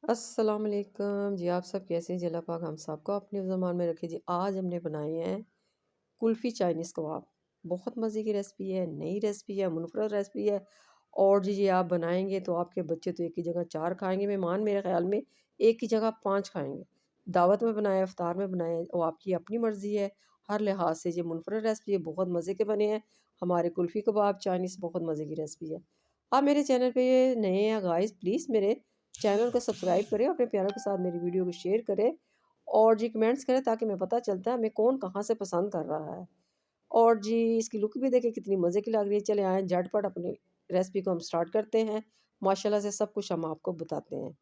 अस्सलाम वालेकुम जी। आप सब कैसे हैं? जल्ला पाक हम सबको अपने ज़मान में रखे जी। आज हमने बनाए हैं कुल्फ़ी चाइनीज़ कबाब। बहुत मज़े की रेसिपी है, नई रेसिपी है, मुनफ़रद रेसिपी है। और जी ये आप बनाएंगे तो आपके बच्चे तो एक की जगह 4 खाएंगे, मेहमान मेरे ख्याल में एक की जगह 5 खाएंगे। दावत में बनाया, इफ्तार में बनाए, वो आपकी अपनी मर्ज़ी है। हर लिहाज से ये मुनफ़रद रेसिपी है, बहुत मज़े के बने हैं। हमारे कुल्फ़ी कबाब चाइनीज़ बहुत मज़े की रेसिपी है। आप मेरे चैनल पे नए हैं गाइस, प्लीज़ मेरे चैनल को सब्सक्राइब करें, अपने प्यारों के साथ मेरी वीडियो को शेयर करें और जी कमेंट्स करें ताकि मैं पता चलता है हमें कौन कहाँ से पसंद कर रहा है। और जी इसकी लुक भी देखें कितनी मज़े की लग रही है। चले आएँ झटपट अपनी रेसिपी को हम स्टार्ट करते हैं। माशाल्लाह से सब कुछ हम आपको बताते हैं।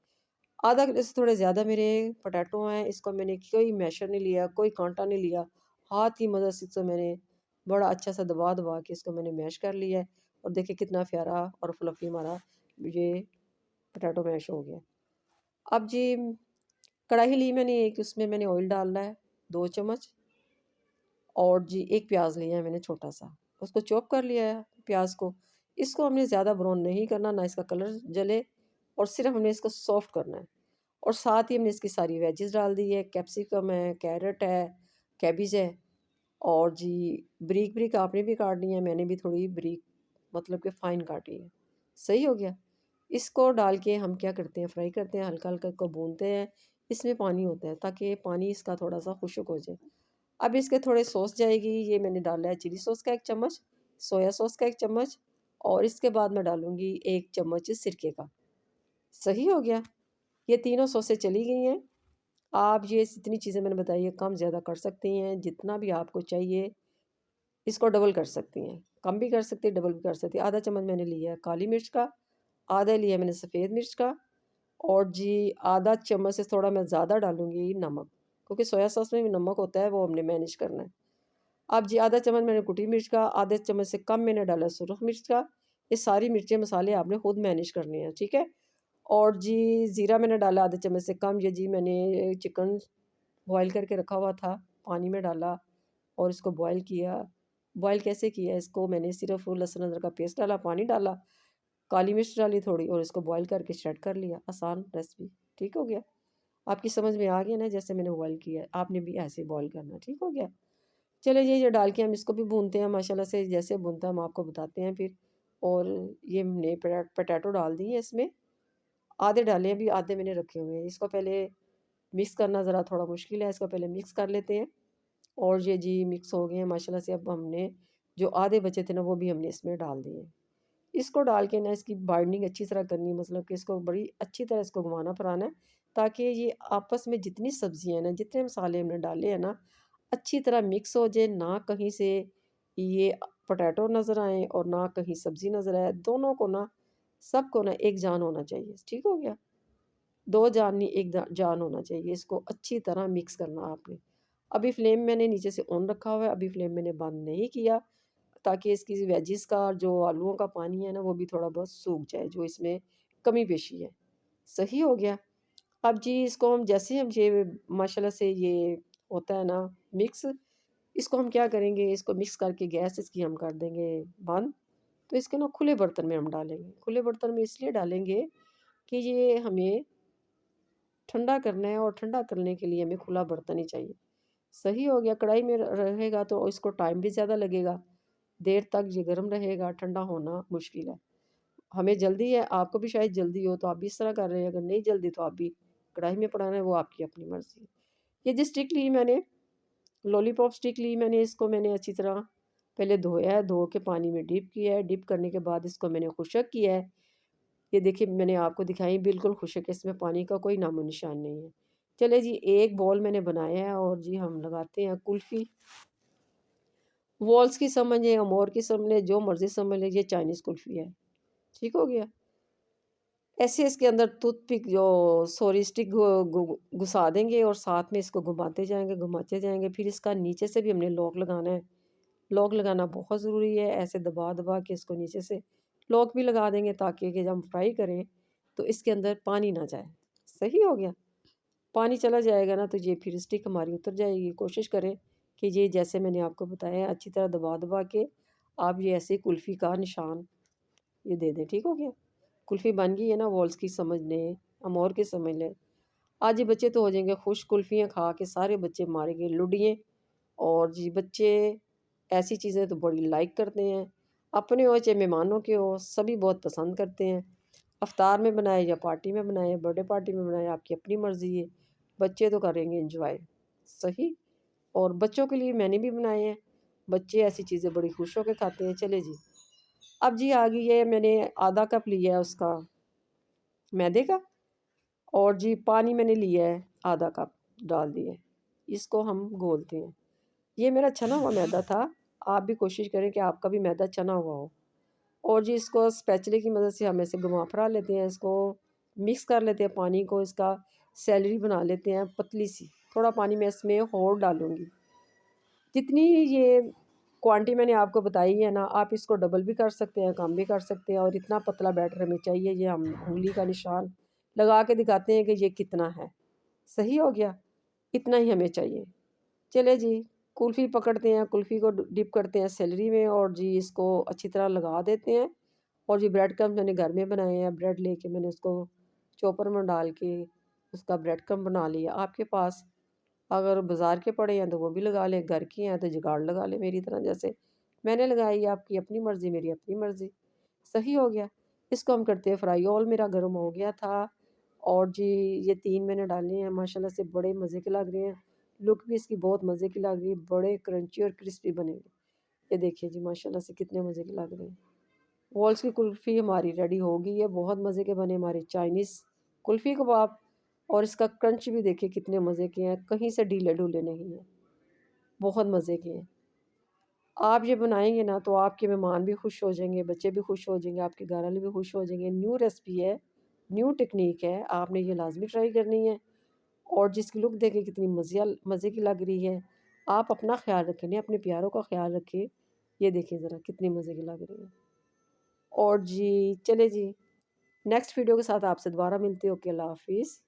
आधा किलो से थोड़े ज़्यादा मेरे पोटैटो हैं। इसको मैंने कोई मैशर नहीं लिया, कोई काँटा नहीं लिया। हाथ की मदद से इसको मैंने बड़ा अच्छा सा दबा-दबा के इसको मैंने मैश कर लिया है। और देखिए कितना प्यारा और फ्लफ़ी हमारा ये पोटैटो मैश हो गया। अब जी कढ़ाई ली मैंने एक, उसमें मैंने ऑयल डालना है 2 चम्मच। और जी 1 प्याज़ लिया है मैंने छोटा-सा, उसको चॉप कर लिया है प्याज़ को। इसको हमने ज़्यादा ब्राउन नहीं करना, ना इसका कलर जले और सिर्फ़ हमने इसको सॉफ्ट करना है। और साथ ही हमने इसकी सारी वेजिस डाल दी है, कैप्सिकम है, कैरट है, कैबेज है। और जी बारीक-बारीक आपने भी काटनी है, मैंने भी थोड़ी बारीक मतलब कि फ़ाइन काटी है। सही हो गया? इसको डाल के हम क्या करते हैं, फ्राई करते हैं, हल्का-हल्का इसको भूनते हैं। इसमें पानी होता है ताकि पानी इसका थोड़ा-सा खुश्क हो जाए। अब इसके थोड़े सॉस जाएगी, ये मैंने डाला है चिली सॉस का 1 चम्मच, सोया सॉस का 1 चम्मच और इसके बाद मैं डालूँगी 1 चम्मच सिरके का। सही हो गया? ये तीनों सॉसें चली गई हैं। आप ये जितनी चीज़ें मैंने बताई है कम ज़्यादा कर सकती हैं, जितना भी आपको चाहिए इसको डबल कर सकती हैं। कम भी कर सकती हैं, डबल भी कर सकती हैं। आधा चम्मच मैंने लिया है काली मिर्च का, आधा लिया मैंने सफ़ेद मिर्च का और जी आधा चम्मच से थोड़ा मैं ज़्यादा डालूँगी नमक, क्योंकि सोया सॉस में भी नमक होता है, वो हमने मैनेज करना है। अब जी आधा चम्मच मैंने कुटी मिर्च का, आधे चम्मच से कम मैंने डाला सुरख मिर्च का। ये सारी मिर्चें मसाले आपने खुद मैनेज करने हैं, ठीक है? और जी ज़ीरा मैंने डाला आधे चम्मच से कम। ये जी मैंने चिकन बॉयल करके रखा हुआ था, पानी में डाला और इसको बॉयल किया। बॉयल कैसे किया? इसको मैंने सिर्फ़ लहसुन अदरक का पेस्ट डाला, पानी डाला, काली मिर्च डाली थोड़ी और इसको बॉयल करके शेड कर लिया। आसान रेसिपी, ठीक हो गया? आपकी समझ में आ गया ना जैसे मैंने बॉयल किया है, आपने भी ऐसे ही बॉयल करना है, ठीक हो गया? चलिए ये डाल के हम इसको भी भूनते हैं माशाल्लाह से, जैसे भूनता है हम आपको बताते हैं फिर। और ये हमने पोटैटो डाल दिए इसमें, आधे डाले हैं अभी, आधे मैंने रखे हुए हैं। इसको पहले मिक्स करना ज़रा थोड़ा मुश्किल है, इसको पहले मिक्स कर लेते हैं। और ये जी मिक्स हो गए हैं माशाल्लाह से। अब हमने जो आधे बचे थे ना वो भी हमने इसमें डाल दिए। इसको डाल के ना इसकी बाइंडिंग अच्छी तरह करनी है, मतलब कि इसको बड़ी अच्छी तरह इसको घुमाना फिराना है ताकि ये आपस में जितनी सब्जियां हैं ना, जितने मसाले हमने डाले हैं ना, अच्छी तरह मिक्स हो जाए। ना कहीं से ये पोटैटो नज़र आए और ना कहीं सब्जी नज़र आए, दोनों को ना सबको ना एक जान होना चाहिए, ठीक हो गया? दो जान नहीं, एक जान होना चाहिए। इसको अच्छी तरह मिक्स करना आपने। अभी फ्लेम मैंने नीचे से ऑन रखा हुआ है, अभी फ्लेम मैंने बंद नहीं किया ताकि इसकी वेजिस का और जो आलूओं का पानी है ना वो भी थोड़ा बहुत सूख जाए, जो इसमें कमी पेशी है। सही हो गया? अब जी इसको हम जैसे हम ये माशाल्लाह से ये होता है ना मिक्स, इसको हम क्या करेंगे, इसको मिक्स करके गैस इसकी हम कर देंगे बंद। तो इसके ना खुले बर्तन में हम डालेंगे। खुले बर्तन में इसलिए डालेंगे कि ये हमें ठंडा करना है और ठंडा करने के लिए हमें खुला बर्तन ही चाहिए। सही हो गया? कढ़ाई में रहेगा तो इसको टाइम भी ज़्यादा लगेगा, देर तक ये गर्म रहेगा, ठंडा होना मुश्किल है। हमें जल्दी है, आपको भी शायद जल्दी हो तो आप भी इस तरह कर रहे हैं, अगर नहीं जल्दी तो आप भी कढ़ाई में पकाना है, वो आपकी अपनी मर्ज़ी है। ये जो स्टिक ली मैंने, लॉलीपॉप स्टिक ली मैंने, इसको मैंने अच्छी तरह पहले धोया है, धो के पानी में डिप किया है, डिप करने के बाद इसको मैंने खुशक किया है। ये देखिए मैंने आपको दिखाई बिल्कुल खुशक है, इसमें पानी का कोई नामो निशान नहीं है। चलिए जी एक बॉल मैंने बनाया है और जी हम लगाते हैं कुल्फ़ी। वॉल्स की समझ लें या मोर की समझ लें, जो मर्ज़ी समझ लें, ये चाइनीज़ कुल्फ़ी है। ठीक हो गया? ऐसे इसके अंदर टूथपिक जो सॉरी स्टिक घुसा देंगे और साथ में इसको घुमाते जाएँगे। फिर इसका नीचे से भी हमने लॉक लगाना है। लॉक लगाना बहुत ज़रूरी है, ऐसे दबा-दबा के इसको नीचे से लॉक भी लगा देंगे ताकि कि जब हम फ्राई करें तो इसके अंदर पानी ना जाए। सही हो गया? पानी चला जाएगा ना तो ये फिर स्टिक हमारी उतर जाएगी। कोशिश करें कि ये जैसे मैंने आपको बताया अच्छी तरह दबा-दबा के आप ये ऐसे कुल्फ़ी का निशान ये दे दें। ठीक हो गया? कुल्फ़ी बन गई है ना, वॉल्स की समझ लें हम और क्या समझ लें। आज ये बच्चे तो हो जाएंगे खुश, कुल्फ़ियाँ खा के सारे बच्चे मारेंगे लुढ़िए। और जी बच्चे ऐसी चीज़ें तो बड़ी लाइक करते हैं। अपने हो चाहे मेहमानों के हो, सभी बहुत पसंद करते हैं। इफ्तार में बनाए या पार्टी में बनाए, बर्थडे पार्टी में बनाए, आपकी अपनी मर्ज़ी है। बच्चे तो करेंगे एन्जॉय। सही। और बच्चों के लिए मैंने भी बनाए हैं। बच्चे ऐसी चीज़ें बड़ी खुश होके खाते हैं। चले जी। अब जी आ गई है, मैंने आधा कप लिया है उसका मैदे का। और जी पानी मैंने लिया है आधा कप, डाल दिया है। इसको हम घोलते हैं। ये मेरा छना हुआ मैदा था। आप भी कोशिश करें कि आपका भी मैदा छना हुआ हो। और जी इसको स्पैचुले की मदद से हम ऐसे घुमा फिरा लेते हैं, इसको मिक्स कर लेते हैं पानी को, इसका सैलरी बना लेते हैं पतली सी। थोड़ा पानी मैं इसमें और डालूँगी। जितनी ये क्वांटिटी मैंने आपको बताई है ना, आप इसको डबल भी कर सकते हैं, कम भी कर सकते हैं। और इतना पतला बैटर हमें चाहिए, ये हम उँगली का निशान लगा के दिखाते हैं कि ये कितना है। सही हो गया? इतना ही हमें चाहिए। चले जी, कुल्फ़ी पकड़ते हैं, कुल्फ़ी को डिप करते हैं सेलरी में और जी इसको अच्छी तरह लगा देते हैं। और जी ब्रेड क्रम्ब मैंने घर में बनाए हैं, ब्रेड लेके मैंने उसको चॉपर में डाल के उसका ब्रेड क्रम्ब बना लिया। आपके पास अगर बाज़ार के पड़े हैं तो वो भी लगा लें, घर के हैं तो जुगाड़ लगा लें मेरी तरह जैसे मैंने लगाई। आपकी अपनी मर्ज़ी, मेरी अपनी मर्ज़ी। सही हो गया। इसको हम करते हैं फ्राई। ऑयल मेरा गर्म हो गया था। और जी ये 3 मैंने डाले हैं, माशाल्लाह से बड़े मज़े के लग रहे हैं। लुक भी इसकी बहुत मज़े की लग रही है, बड़े क्रंची और क्रिस्पी बनेंगे। ये देखिए जी माशाल्लाह से कितने मज़े के लग रहे हैं। वॉल्स की कुल्फ़ी हमारी रेडी हो गई है। बहुत मज़े के बने हमारे चाइनीज़ कुल्फ़ी कबाब। और इसका क्रंच भी देखिए कितने मज़े के हैं, कहीं से ढीले-ढूले नहीं हैं, बहुत मज़े के हैं। आप ये बनाएँगे ना तो आपके मेहमान भी खुश हो जाएँगे, बच्चे भी खुश हो जाएँगे, आपके घरवाले भी खुश हो जाएँगे। न्यू रेसिपी है, न्यू टेक्नीक है, आपने ये लाज़मी ट्राई करनी है। और जिसकी लुक देखिए कितनी मज़े की लग रही है। आप अपना ख़्याल रखें, नहीं अपने प्यारों का ख़्याल रखें। ये देखिए ज़रा कितनी मज़े की लग रही है। और जी चलिए जी, नेक्स्ट वीडियो के साथ आपसे दोबारा मिलते हैं। ओके, अल्लाह हाफ़िज़।